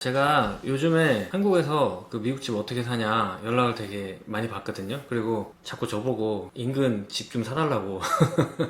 제가 요즘에 한국에서 그 미국집 어떻게 사냐 연락을 되게 많이 받거든요. 그리고 자꾸 저보고 인근 집 좀 사달라고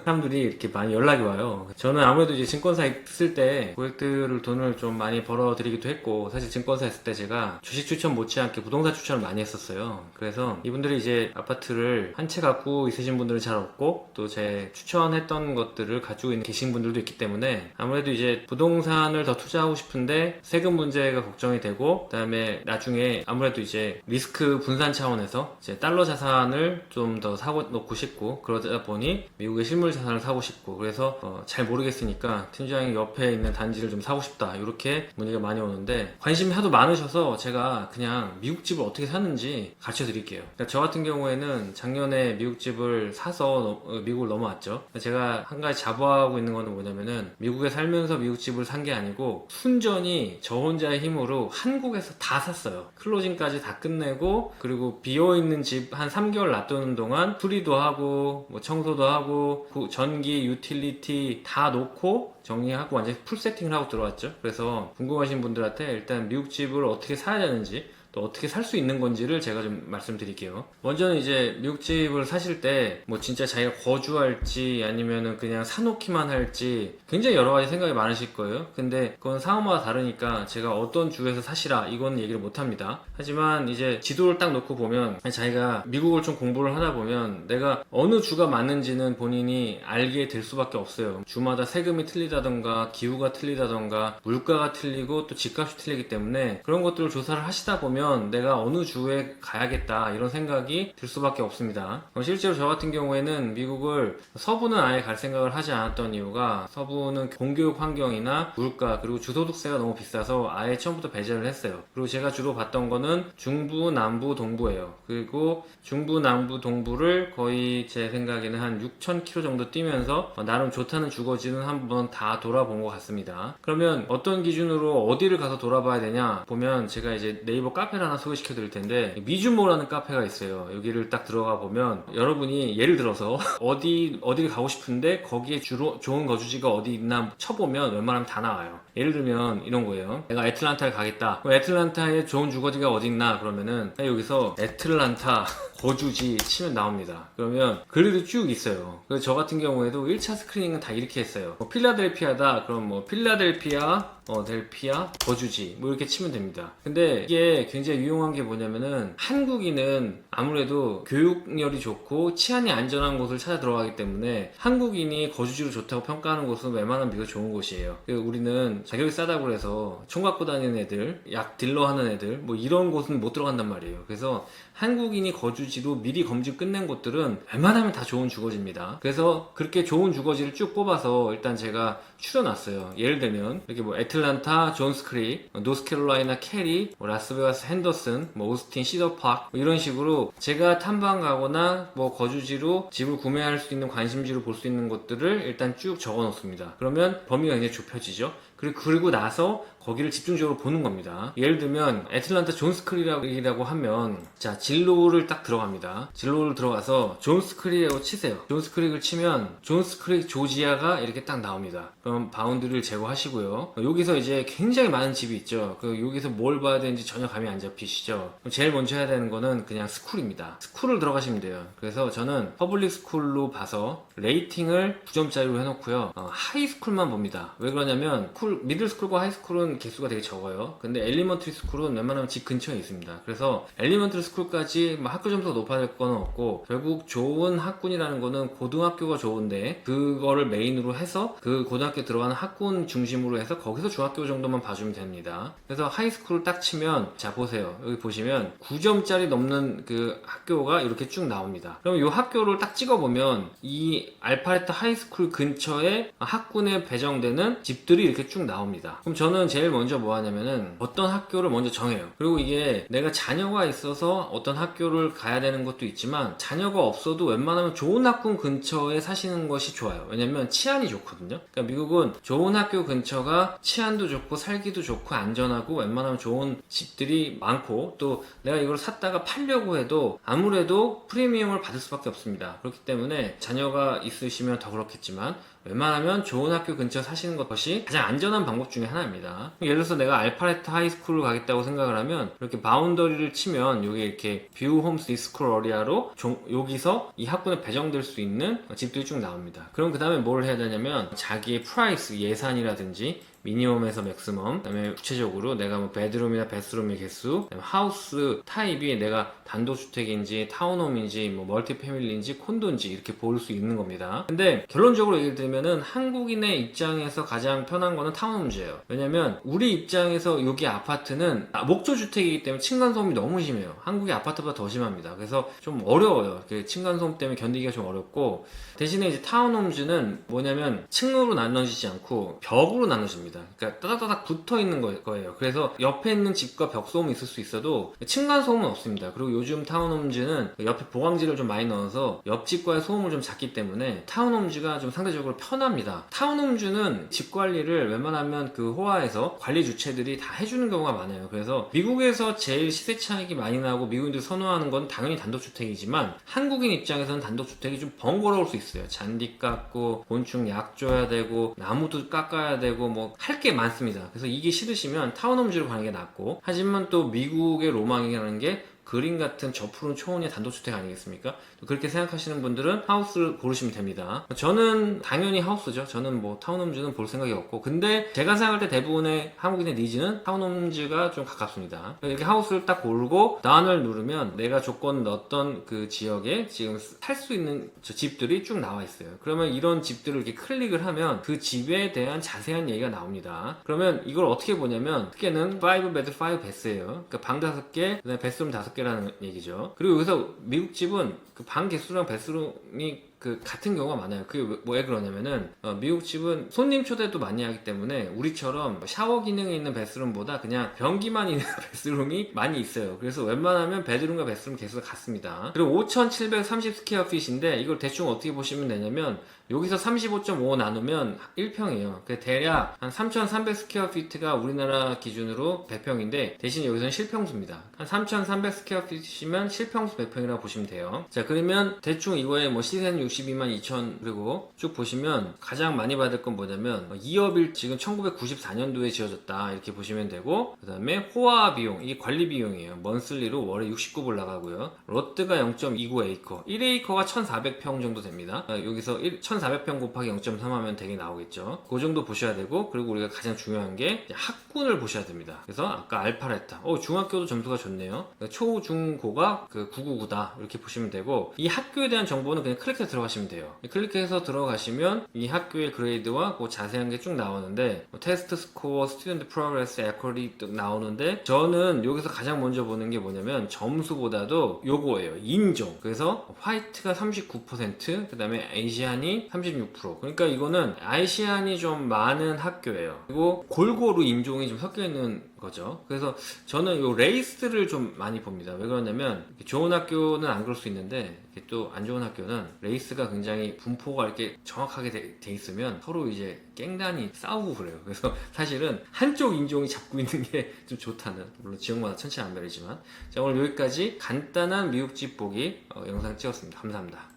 사람들이 이렇게 많이 연락이 와요. 저는 아무래도 이제 증권사에 있을 때 고객들을 돈을 좀 많이 벌어드리기도 했고, 사실 증권사에 있을 때 제가 주식 추천 못지않게 부동산 추천을 많이 했었어요. 그래서 이분들이 이제 아파트를 한 채 갖고 있으신 분들은 잘 없고, 또 제 추천했던 것들을 가지고 계신 분들도 있기 때문에 아무래도 이제 부동산을 더 투자하고 싶은데 세금 문제가 걱정이 되고, 그 다음에 나중에 아무래도 이제 리스크 분산 차원에서 이제 달러 자산을 좀 더 사고 놓고 싶고, 그러다 보니 미국의 실물 자산을 사고 싶고, 그래서 잘 모르겠으니까 팀장이 옆에 있는 단지를 좀 사고 싶다, 이렇게 문의가 많이 오는데 관심이 하도 많으셔서 제가 그냥 미국집을 어떻게 사는지 가르쳐 드릴게요. 그러니까 저 같은 경우에는 작년에 미국집을 사서 미국을 넘어왔죠. 제가 한 가지 자부하고 있는 거는 뭐냐면은, 미국에 살면서 미국집을 산 게 아니고 순전히 저 혼자의 힘으로 한국에서 다 샀어요. 클로징까지 다 끝내고, 그리고 비어있는 집 한 3개월 놔두는 동안 수리도 하고 뭐 청소도 하고 전기, 유틸리티 다 놓고 정리하고 완전히 풀 세팅을 하고 들어왔죠. 그래서 궁금하신 분들한테 일단 미국집을 어떻게 사야 되는지, 또 어떻게 살 수 있는 건지를 제가 좀 말씀드릴게요. 먼저는 이제 미국집을 사실 때 뭐 진짜 자기가 거주할지 아니면은 그냥 사놓기만 할지 굉장히 여러 가지 생각이 많으실 거예요. 근데 그건 상황마다 다르니까 제가 어떤 주에서 사시라 이건 얘기를 못 합니다. 하지만 이제 지도를 딱 놓고 보면, 자기가 미국을 좀 공부를 하다 보면 내가 어느 주가 맞는지는 본인이 알게 될 수밖에 없어요. 주마다 세금이 틀리다던가 기후가 틀리다던가 물가가 틀리고 또 집값이 틀리기 때문에 그런 것들을 조사를 하시다 보면 내가 어느 주에 가야겠다 이런 생각이 들 수밖에 없습니다. 실제로 저 같은 경우에는 미국을 서부는 아예 갈 생각을 하지 않았던 이유가, 서부는 공교육 환경이나 물가 그리고 주소득세가 너무 비싸서 아예 처음부터 배제를 했어요. 그리고 제가 주로 봤던 거는 중부, 남부, 동부예요. 그리고 중부, 남부, 동부를 거의 제 생각에는 한 6,000km 정도 뛰면서 나름 좋다는 주거지는 한번 다 돌아본 것 같습니다. 그러면 어떤 기준으로 어디를 가서 돌아봐야 되냐 보면, 제가 이제 네이버 카페를 하나 소개시켜 드릴 텐데, 미주모라는 카페가 있어요. 여기를 딱 들어가 보면 여러분이 예를 들어서 어디를 가고 싶은데 거기에 주로 좋은 거주지가 어디 있나 쳐보면 웬만하면 다 나와요. 예를 들면 이런 거예요. 내가 애틀란타를 가겠다. 애틀란타에 좋은 주거지가 어디 있나 그러면은 여기서 애틀란타 거주지 치면 나옵니다. 그러면 글들이 쭉 있어요. 그래서 저 같은 경우에도 1차 스크리닝은 다 이렇게 했어요. 필라델피아다 그럼 뭐 필라델피아 델피아 거주지 뭐 이렇게 치면 됩니다. 근데 이게 굉장히 유용한 게 뭐냐면은, 한국인은 아무래도 교육열이 좋고 치안이 안전한 곳을 찾아 들어가기 때문에 한국인이 거주지로 좋다고 평가하는 곳은 웬만하면 미국 좋은 곳이에요. 우리는 가격이 싸다고 해서 총 갖고 다니는 애들, 약 딜러 하는 애들 뭐 이런 곳은 못 들어간단 말이에요. 그래서 한국인이 거주지로 미리 검증 끝낸 곳들은 웬만하면 다 좋은 주거지입니다. 그래서 그렇게 좋은 주거지를 쭉 뽑아서 일단 제가 추려놨어요. 예를 들면 이렇게 뭐 애틀란타, 존스크릭, 노스캐롤라이나 캐리, 라스베가스 핸더슨, 오스틴 시더파크 이런 식으로 제가 탐방 가거나 뭐 거주지로 집을 구매할 수 있는 관심지로 볼 수 있는 것들을 일단 쭉 적어 놓습니다. 그러면 범위가 굉장히 좁혀지죠. 그리고 나서 거기를 집중적으로 보는 겁니다. 예를 들면 애틀란타 존스크릭이라고 하면, 자 진로를 딱 들어갑니다. 진로를 들어가서 존스크릭이라고 치세요. 존스크릭을 치면 존스크릭 조지아가 이렇게 딱 나옵니다. 그럼 바운드리를 제거하시고요. 여기서 이제 굉장히 많은 집이 있죠. 여기서 뭘 봐야 되는지 전혀 감이 안 잡히시죠. 제일 먼저 해야 되는 거는 그냥 스쿨입니다. 스쿨을 들어가시면 돼요. 그래서 저는 퍼블릭 스쿨로 봐서 레이팅을 9점짜리로 해놓고요. 하이스쿨만 봅니다. 왜 그러냐면 미들스쿨과 하이스쿨은 개수가 되게 적어요. 근데 엘리먼트리 스쿨은 웬만하면 집 근처에 있습니다. 그래서 엘리먼트리 스쿨까지 학교 점수가 높아질 건 없고, 결국 좋은 학군이라는 거는 고등학교가 좋은데 그거를 메인으로 해서 그 고등학교 들어가는 학군 중심으로 해서 거기서 중학교 정도만 봐주면 됩니다. 그래서 하이스쿨을 딱 치면, 자 보세요. 여기 보시면 9점짜리 넘는 그 학교가 이렇게 쭉 나옵니다. 그럼 이 학교를 딱 찍어보면 이 알파레타 하이스쿨 근처에 학군에 배정되는 집들이 이렇게 쭉 나옵니다. 그럼 저는 제일 먼저 뭐 하냐면은 어떤 학교를 먼저 정해요. 그리고 이게 내가 자녀가 있어서 어떤 학교를 가야 되는 것도 있지만, 자녀가 없어도 웬만하면 좋은 학군 근처에 사시는 것이 좋아요. 왜냐면 치안이 좋거든요. 그러니까 미국은 좋은 학교 근처가 치안도 좋고 살기도 좋고 안전하고 웬만하면 좋은 집들이 많고, 또 내가 이걸 샀다가 팔려고 해도 아무래도 프리미엄을 받을 수밖에 없습니다. 그렇기 때문에 자녀가 있으시면 더 그렇겠지만 웬만하면 좋은 학교 근처 사시는 것이 가장 안전한 방법 중에 하나입니다. 예를 들어서 내가 알파레타 하이스쿨을 가겠다고 생각을 하면 이렇게 바운더리를 치면 여기 이렇게 뷰 홈스 디스콜 어리아로 여기서 이 학군에 배정될 수 있는 집들이 쭉 나옵니다. 그럼 그 다음에 뭘 해야 되냐면 자기의 프라이스 예산이라든지 미니멈에서 맥시멈, 그다음에 구체적으로 내가 뭐 베드룸이나 베스룸의 개수, 그다음에 하우스 타입이 내가 단독주택인지 타운홈인지 뭐 멀티패밀리인지 콘도인지 이렇게 볼 수 있는 겁니다. 근데 결론적으로 얘기를 드리면은 한국인의 입장에서 가장 편한 거는 타운홈즈예요. 왜냐면 우리 입장에서 여기 아파트는 목조주택이기 때문에 층간소음이 너무 심해요. 한국의 아파트보다 더 심합니다. 그래서 좀 어려워요. 층간소음 때문에 견디기가 좀 어렵고, 대신에 이제 타운홈즈는 뭐냐면 층으로 나눠지지 않고 벽으로 나눠집니다. 그러니까 따닥따닥 붙어 있는 거예요. 그래서 옆에 있는 집과 벽 소음이 있을 수 있어도 층간 소음은 없습니다. 그리고 요즘 타운홈즈는 옆에 보강지를 좀 많이 넣어서 옆집과의 소음을 좀 작기 때문에 타운홈즈가 좀 상대적으로 편합니다. 타운홈즈는 집 관리를 웬만하면 그 호화에서 관리 주체들이 다 해주는 경우가 많아요. 그래서 미국에서 제일 시세 차익이 많이 나고 미국인들이 선호하는 건 당연히 단독주택이지만 한국인 입장에서는 단독주택이 좀 번거로울 수 있어요. 잔디 깎고 곤충 약 줘야 되고 나무도 깎아야 되고 뭐 할 게 많습니다. 그래서 이게 싫으시면 타운홈즈로 가는 게 낫고, 하지만 또 미국의 로망이라는 게 그림 같은 저 푸른 초원의 단독주택 아니겠습니까? 그렇게 생각하시는 분들은 하우스를 고르시면 됩니다. 저는 당연히 하우스죠. 저는 뭐 타운홈즈는 볼 생각이 없고, 근데 제가 생각할 때 대부분의 한국인의 니즈는 타운홈즈가 좀 가깝습니다. 이렇게 하우스를 딱 고르고 다운을 누르면 내가 조건 넣었던 그 지역에 지금 살 수 있는 집들이 쭉 나와 있어요. 그러면 이런 집들을 이렇게 클릭을 하면 그 집에 대한 자세한 얘기가 나옵니다. 그러면 이걸 어떻게 보냐면 크게는 5베드 5베스예요. 그러니까 방 5개, 그다음에 베스룸 5개라는 얘기죠. 그리고 여기서 미국 집은 그 방 개수랑 베스룸이 같은 경우가 많아요. 그게 왜 그러냐면은 미국 집은 손님 초대도 많이 하기 때문에 우리처럼 샤워 기능이 있는 베스룸보다 그냥 변기만 있는 베스룸이 많이 있어요. 그래서 웬만하면 베드룸과 베스룸 개수가 같습니다. 그리고 5,730 스퀘어핏인데 이걸 대충 어떻게 보시면 되냐면 여기서 35.5 나누면 1평이에요. 대략 한 3,300 스퀘어피트가 우리나라 기준으로 100평인데 대신 여기서는 실평수입니다. 한 3,300 스퀘어피트이면 실평수 100평이라고 보시면 돼요. 자, 그러면 대충 이거에 뭐 시세는 62만 2천, 그리고 쭉 보시면 가장 많이 받을 건 뭐냐면 2업일 지금 1994년도에 지어졌다 이렇게 보시면 되고, 그 다음에 호화 비용, 이게 관리 비용이에요. 먼슬리로 월에 69불 나가고요. 롯드가 0.29 에이커, 1에이커가 1,400평 정도 됩니다. 여기서 1,400평 곱하기 0.3 하면 되게 나오겠죠. 그 정도 보셔야 되고, 그리고 우리가 가장 중요한 게 학군을 보셔야 됩니다. 그래서 아까 알파레타, 중학교도 점수가 좋네요. 초, 중, 고가 999다 이렇게 보시면 되고, 이 학교에 대한 정보는 그냥 클릭해서 들어가시면 돼요. 클릭해서 들어가시면 이 학교의 그레이드와 그 자세한 게 쭉 나오는데, 테스트 스코어, 스튜던트 프로그레스, 에퀄리 나오는데, 저는 여기서 가장 먼저 보는 게 뭐냐면 점수보다도 요거예요. 인종. 그래서 화이트가 39%, 그 다음에 아시안이 36%. 그러니까 이거는 아시안이 좀 많은 학교예요. 그리고 골고루 인종이 좀 섞여 있는 거죠. 그래서 저는 요 레이스를 좀 많이 봅니다. 왜 그러냐면 좋은 학교는 안 그럴 수 있는데 또 안 좋은 학교는 레이스가 굉장히 분포가 이렇게 정확하게 돼 있으면 서로 이제 깽단이 싸우고 그래요. 그래서 사실은 한쪽 인종이 잡고 있는 게 좀 좋다는, 물론 지역마다 천차만별이지만. 자, 오늘 여기까지 간단한 미국 집 보기 영상 찍었습니다. 감사합니다.